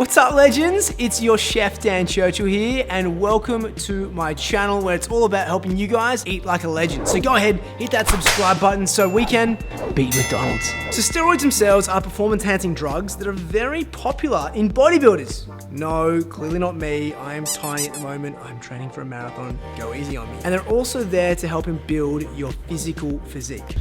What's up, legends? It's your chef Dan Churchill here, and welcome to my channel where it's all about helping you guys eat like a legend. So go ahead, hit that subscribe button so we can beat McDonald's. So steroids themselves are performance enhancing drugs that are very popular in bodybuilders. No, clearly not me. I am tiny at the moment. I'm training for a marathon. Go easy on me. And they're also there to help build your physical physique.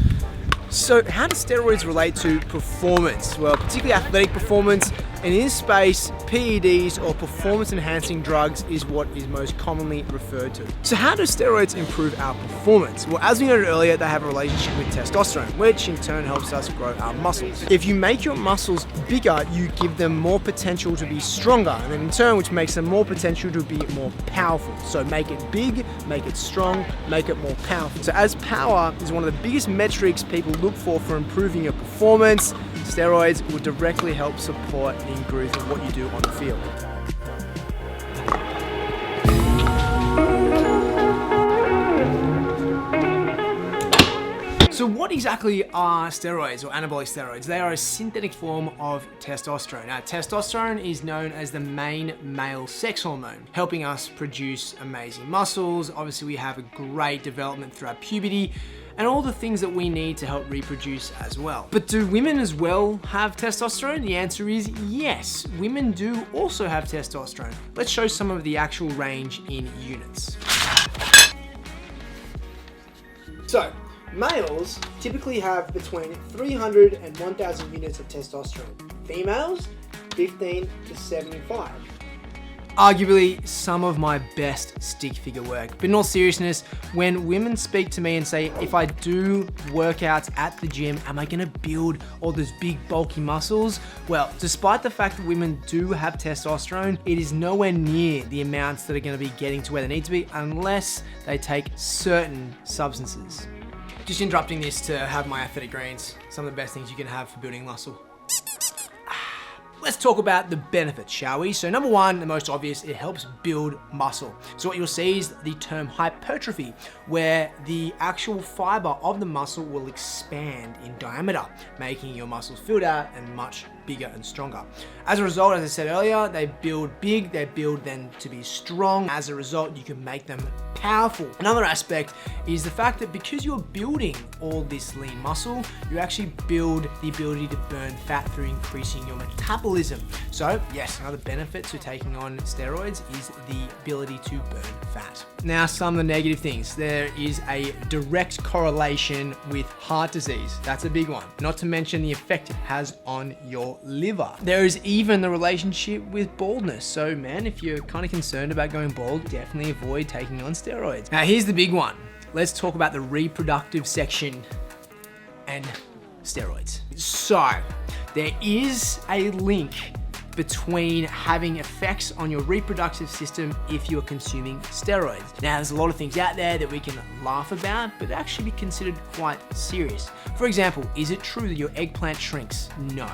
So how do steroids relate to performance? Well, particularly athletic performance. And in this space, PEDs or performance enhancing drugs is what is most commonly referred to. So how do steroids improve our performance? Well, as we noted earlier, they have a relationship with testosterone, which in turn helps us grow our muscles. If you make your muscles bigger, you give them more potential to be stronger, and then in turn, which makes them more potential to be more powerful. So make it big, make it strong, make it more powerful. So as power is one of the biggest metrics people look for improving your performance, steroids will directly help support the growth of what you do on the field. So what exactly are steroids or anabolic steroids? They are a synthetic form of testosterone. Now, testosterone is known as the main male sex hormone, helping us produce amazing muscles. Obviously, we have a great development throughout puberty, and all the things that we need to help reproduce as well. But do women as well have testosterone? The answer is yes. Women do also have testosterone. Let's show some of the actual range in units. So, males typically have between 300 and 1,000 units of testosterone. Females, 15 to 75. Arguably some of my best stick figure work. But in all seriousness, when women speak to me and say, if I do workouts at the gym, am I gonna build all those big bulky muscles? Well, despite the fact that women do have testosterone, it is nowhere near the amounts that are gonna be getting to where they need to be unless they take certain substances. Just interrupting this to have my athletic greens. Some of the best things you can have for building muscle. Let's talk about the benefits, shall we? So number one, the most obvious, it helps build muscle. So what you'll see is the term hypertrophy, where the actual fiber of the muscle will expand in diameter, making your muscles filled out and much bigger and stronger. As a result, as I said earlier, they build big, they build then to be strong. As a result, you can make them powerful. Another aspect is the fact that because you're building all this lean muscle, you actually build the ability to burn fat through increasing your metabolism. So yes, another benefit to taking on steroids is the ability to burn fat. Now, some of the negative things. There is a direct correlation with heart disease. That's a big one. Not to mention the effect it has on your liver. There is even the relationship with baldness. So man, if you're kind of concerned about going bald, definitely avoid taking on steroids. Now here's the big one. Let's talk about the reproductive section and steroids. So there is a link between having effects on your reproductive system if you're consuming steroids. Now, there's a lot of things out there that we can laugh about, but actually be considered quite serious. For example, is it true that your eggplant shrinks? No.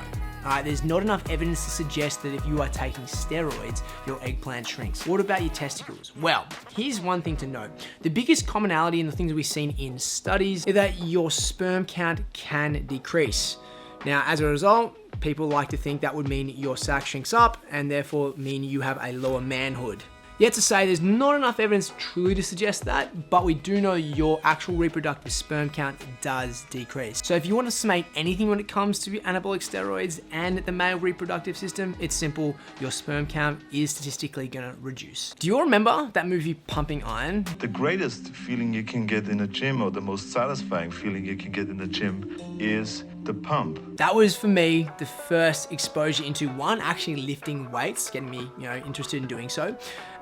There's not enough evidence to suggest that if you are taking steroids, your eggplant shrinks. What about your testicles? Well, here's one thing to note. The biggest commonality in the things we've seen in studies is that your sperm count can decrease. Now, as a result, people like to think that would mean your sac shrinks up and therefore mean you have a lower manhood. Yet to say there's not enough evidence truly to suggest that, but we do know your actual reproductive sperm count does decrease. So if you want to summate anything when it comes to anabolic steroids and the male reproductive system, it's simple. Your sperm count is statistically going to reduce. Do you remember that movie Pumping Iron? The greatest feeling you can get in a gym, or the most satisfying feeling you can get in the gym, is the pump. That was for me the first exposure into one, actually lifting weights, getting me, interested in doing so,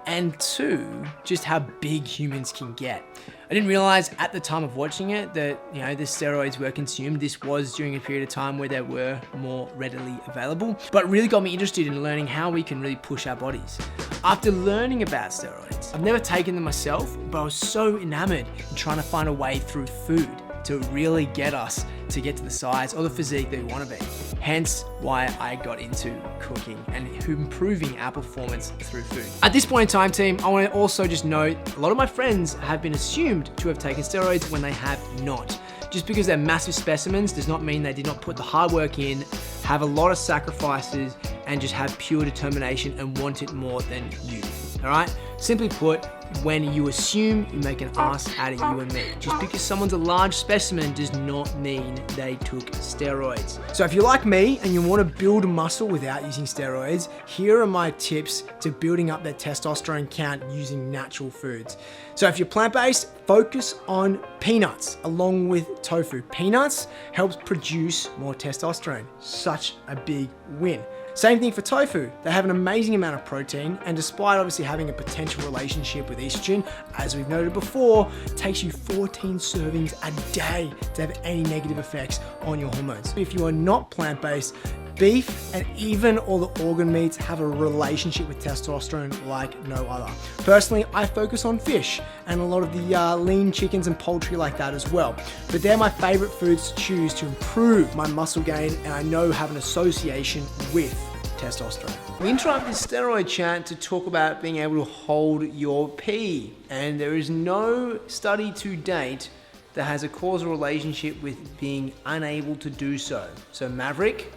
and two, just how big humans can get. I didn't realize at the time of watching it that, the steroids were consumed. This was during a period of time where they were more readily available, but it really got me interested in learning how we can really push our bodies. After learning about steroids, I've never taken them myself, but I was so enamored in trying to find a way through food to really get us to get to the size or the physique that we want to be. Hence why I got into cooking and improving our performance through food. At this point in time, team, I want to also just note a lot of my friends have been assumed to have taken steroids when they have not. Just because they're massive specimens does not mean they did not put the hard work in, have a lot of sacrifices, and just have pure determination and want it more than you. All right? Simply put, when you assume, you make an ass out of you and me. Just because someone's a large specimen does not mean they took steroids. So if you're like me and you want to build muscle without using steroids, here are my tips to building up that testosterone count using natural foods. So if you're plant-based, focus on peanuts along with tofu. Peanuts helps produce more testosterone. Such a big win. Same thing for tofu. They have an amazing amount of protein, and despite obviously having a potential relationship with estrogen, as we've noted before, it takes you 14 servings a day to have any negative effects on your hormones. If you are not plant-based, beef and even all the organ meats have a relationship with testosterone like no other. Personally, I focus on fish and a lot of the lean chickens and poultry like that as well. But they're my favorite foods to choose to improve my muscle gain, and I know have an association with testosterone. We interrupt this steroid chat to talk about being able to hold your pee, and there is no study to date that has a causal relationship with being unable to do so. So Maverick,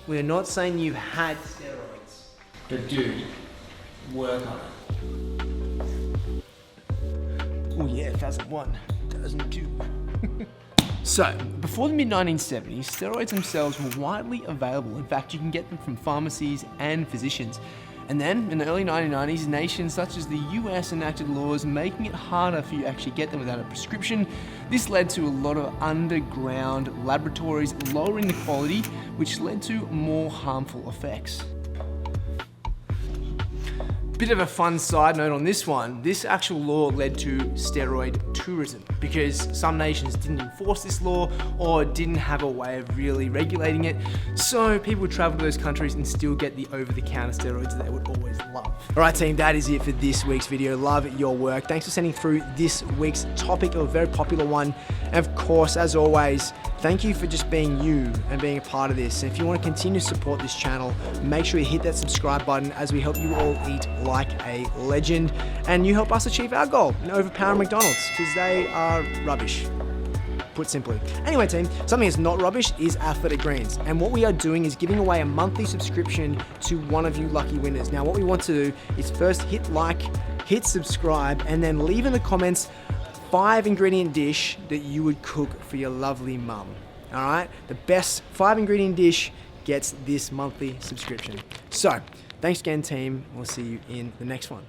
we're not saying you've had steroids, but dude, work on it. Oh yeah, 2001, 2002. So, before the mid-1970s, steroids themselves were widely available. In fact, you can get them from pharmacies and physicians. And then, in the early 1990s, nations such as the US enacted laws making it harder for you to actually get them without a prescription. This led to a lot of underground laboratories lowering the quality, which led to more harmful effects. Bit of a fun side note on this one, this actual law led to steroid tourism because some nations didn't enforce this law or didn't have a way of really regulating it, so people would travel to those countries and still get the over-the-counter steroids that they would always love. Alright team, that is it for this week's video. Love your work. Thanks for sending through this week's topic, a very popular one. And of course, as always, thank you for just being you and being a part of this. And if you want to continue to support this channel, make sure you hit that subscribe button as we help you all eat like a legend. And you help us achieve our goal and overpower McDonald's because they are rubbish, put simply. Anyway team, something that's not rubbish is Athletic Greens. And what we are doing is giving away a monthly subscription to one of you lucky winners. Now what we want to do is first hit like, hit subscribe, and then leave in the comments 5 ingredient dish that you would cook for your lovely mum. All right, the best 5 ingredient dish gets this monthly subscription. So thanks again team, we'll see you in the next one.